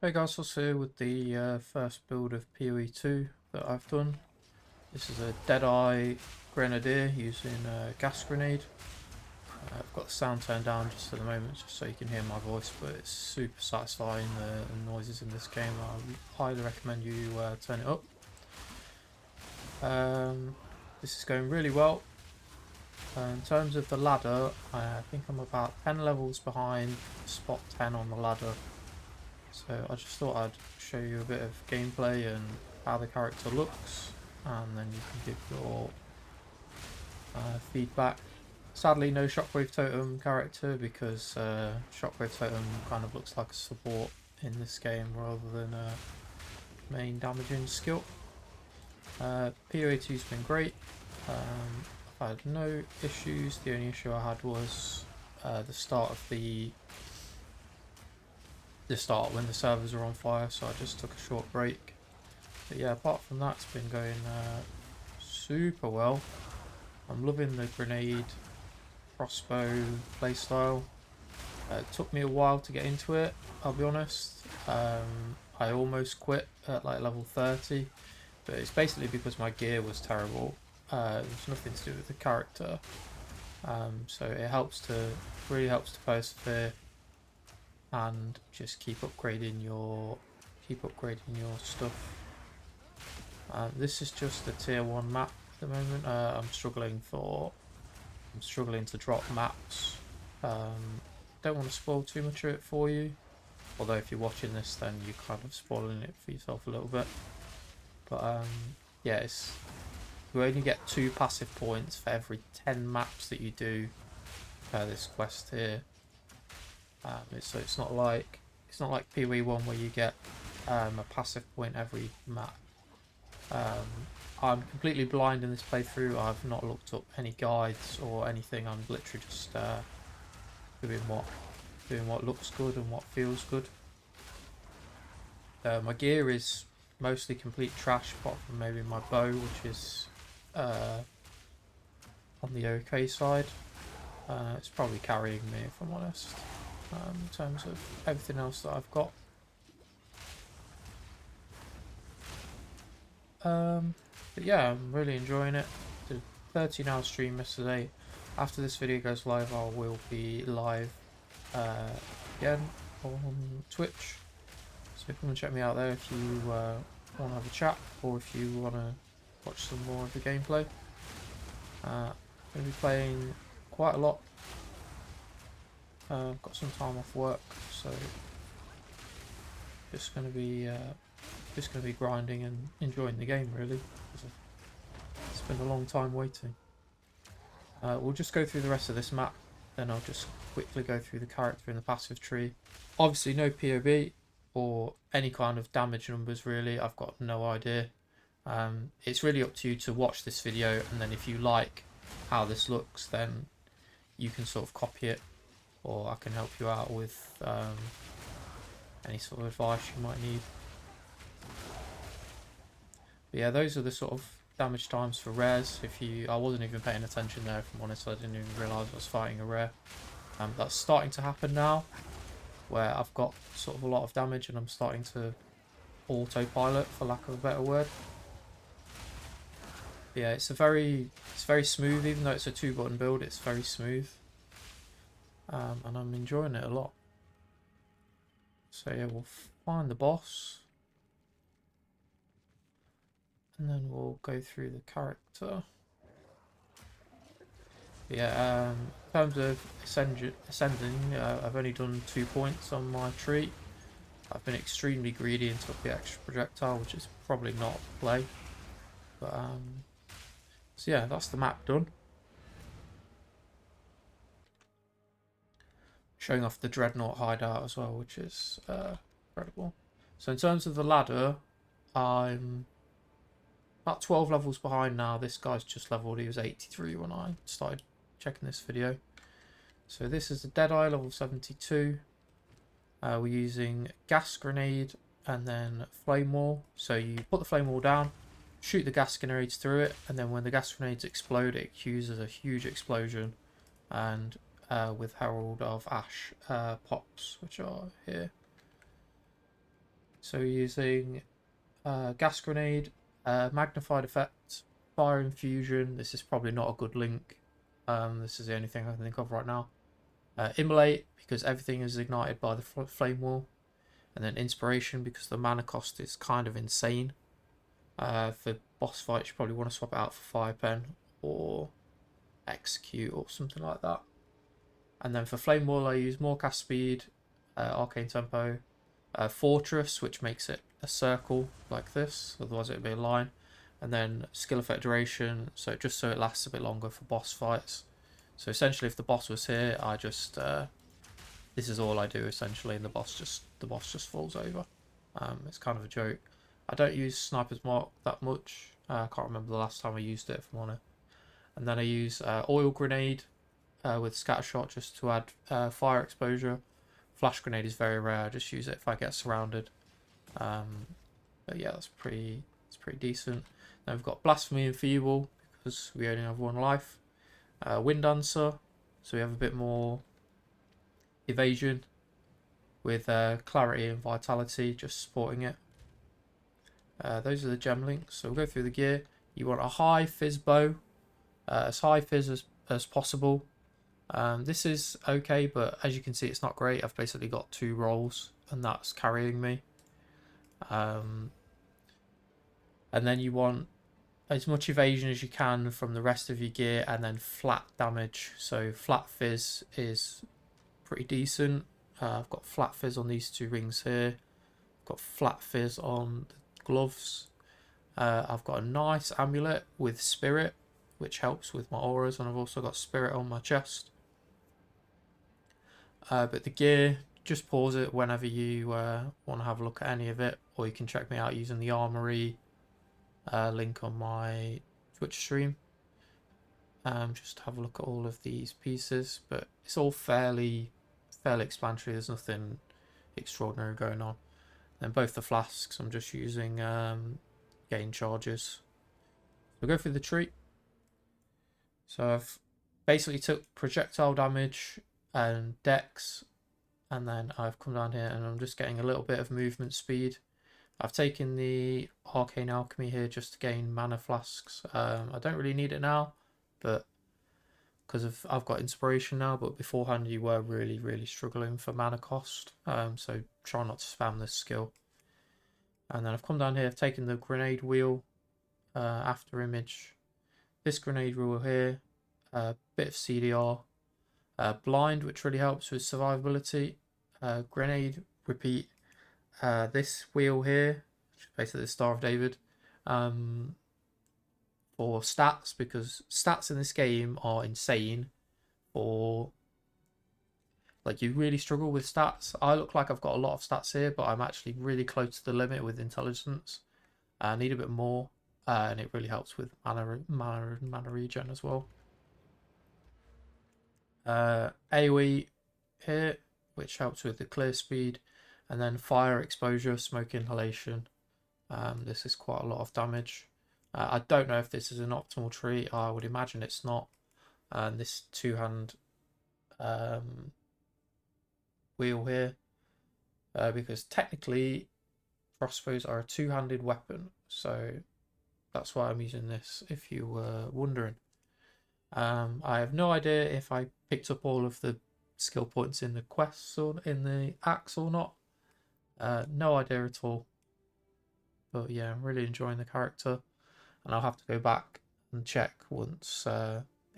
Hey guys, Ross here with the first build of POE2 that I've done. This is a Deadeye Grenadier using a gas grenade. I've got the sound turned down just at the moment just so you can hear my voice, but it's super satisfying, the noises in this game. I highly recommend you turn it up. This is going really well. In terms of the ladder, I think I'm about 10 levels behind spot 10 on the ladder. So I just thought I'd show you a bit of gameplay and how the character looks, and then you can give your feedback. Sadly no Shockwave Totem character because Shockwave Totem kind of looks like a support in this game rather than a main damaging skill. POE2's been great. I've had no issues. The only issue I had was the start when the servers were on fire, so I just took a short break. But yeah, apart from that, it's been going super well. I'm loving the grenade crossbow playstyle. It took me a while to get into it, I'll be honest. I almost quit at like level 30, but it's basically because my gear was terrible. It was nothing to do with the character. So it really helps to persevere and just keep upgrading your stuff. This is just a tier 1 map at the moment. I'm struggling to drop maps. Don't want to spoil too much of it for you, although if you're watching this then you're kind of spoiling it for yourself a little bit. But yeah, you only get 2 passive points for every 10 maps that you do per this quest here. So it's not like POE1 where you get a passive point every map. I'm completely blind in this playthrough. I've not looked up any guides or anything. I'm literally just doing what looks good and what feels good. My gear is mostly complete trash, apart from maybe my bow, which is on the OK side. It's probably carrying me, if I'm honest. In terms of everything else that I've got. But yeah, I'm really enjoying it. Did a 13-hour stream yesterday. After this video goes live, I will be live again on Twitch. So come and check me out there if you want to have a chat, or if you want to watch some more of the gameplay. I'm going to be playing quite a lot. I've got some time off work, so just going to be grinding and enjoying the game really. It's been a long time waiting. We'll just go through the rest of this map, then I'll just quickly go through the character in the passive tree. Obviously no POB or any kind of damage numbers really. I've got no idea. It's really up to you to watch this video, and then if you like how this looks, then you can sort of copy it, or I can help you out with any sort of advice you might need. But yeah, those are the sort of damage times for rares. I wasn't even paying attention there, if I'm honest. I didn't even realise I was fighting a rare. That's starting to happen now, where I've got sort of a lot of damage and I'm starting to autopilot, for lack of a better word. But yeah, it's very smooth. Even though it's a 2-button build, it's very smooth. And I'm enjoying it a lot. So yeah, we'll find the boss. And then we'll go through the character. Yeah, in terms of ascending, I've only done 2 points on my tree. I've been extremely greedy and took the extra projectile, which is probably not play. But so yeah, that's the map done. Showing off the Dreadnought hideout as well, which is incredible. So in terms of the ladder, I'm about 12 levels behind now. This guy's just leveled. He was 83 when I started checking this video. So this is the Deadeye, level 72. We're using gas grenade and then flame wall. So you put the flame wall down, shoot the gas grenades through it, and then when the gas grenades explode, it cues a huge explosion, and with Herald of Ash pops, which are here. So we're using gas grenade, magnified effect, fire infusion. This is probably not a good link. This is the only thing I can think of right now. Immolate, because everything is ignited by the flame wall. And then inspiration, because the mana cost is kind of insane. For boss fights, you probably want to swap it out for fire pen or execute or something like that. And then for flame wall, I use more cast speed, arcane tempo, fortress, which makes it a circle like this, otherwise it would be a line, and then skill effect duration, so just so it lasts a bit longer for boss fights. So essentially, if the boss was here, I just this is all I do essentially, and the boss just falls over. It's kind of a joke. I don't use Sniper's Mark that much. I can't remember the last time I used it, if I'm honest. And then I use oil grenade with scatter shot just to add fire exposure. Flash grenade is very rare. I just use it if I get surrounded. But yeah, it's pretty decent. Then we've got blasphemy and feeble because we only have one life. Wind dancer, so we have a bit more evasion with clarity and vitality, just supporting it. Those are the gem links. So we'll go through the gear. You want a high fizz bow, as high fizz as possible. This is okay, but as you can see, it's not great. I've basically got 2 rolls, and that's carrying me. And then you want as much evasion as you can from the rest of your gear, and then flat damage. So flat fizz is pretty decent. I've got flat fizz on these 2 rings here. I've got flat fizz on the gloves. I've got a nice amulet with spirit, which helps with my auras, and I've also got spirit on my chest. But the gear, just pause it whenever you want to have a look at any of it, or you can check me out using the armory link on my Twitch stream. Just have a look at all of these pieces, but it's all fairly explanatory. There's nothing extraordinary going on. Then both the flasks, I'm just using gain charges. We'll go through the tree. So I've basically took projectile damage and dex, and then I've come down here and I'm just getting a little bit of movement speed. I've taken the arcane alchemy here just to gain mana flasks. I don't really need it now, but because I've got inspiration now, but beforehand you were really struggling for mana cost, so try not to spam this skill. And then I've come down here, I've taken the grenade wheel, after image, this grenade wheel here, a bit of CDR, blind, which really helps with survivability, grenade, repeat, this wheel here, which is basically the Star of David, for stats, because stats in this game are insane. For like, you really struggle with stats. I look like I've got a lot of stats here, but I'm actually really close to the limit with intelligence. I need a bit more, and it really helps with mana regen as well. AoE here, which helps with the clear speed, and then fire exposure, smoke inhalation. This is quite a lot of damage. I don't know if this is an optimal tree. I would imagine it's not. And this 2-hand wheel here, because technically crossbows are a 2-handed weapon, so that's why I'm using this, if you were wondering. I have no idea if I picked up all of the skill points in the quests or in the axe or not. No idea at all. But yeah, I'm really enjoying the character, and I'll have to go back and check once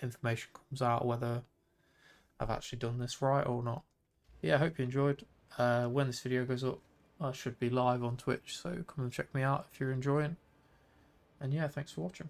information comes out whether I've actually done this right or not. But yeah, I hope you enjoyed. When this video goes up, I should be live on Twitch, so come and check me out if you're enjoying. And yeah, thanks for watching.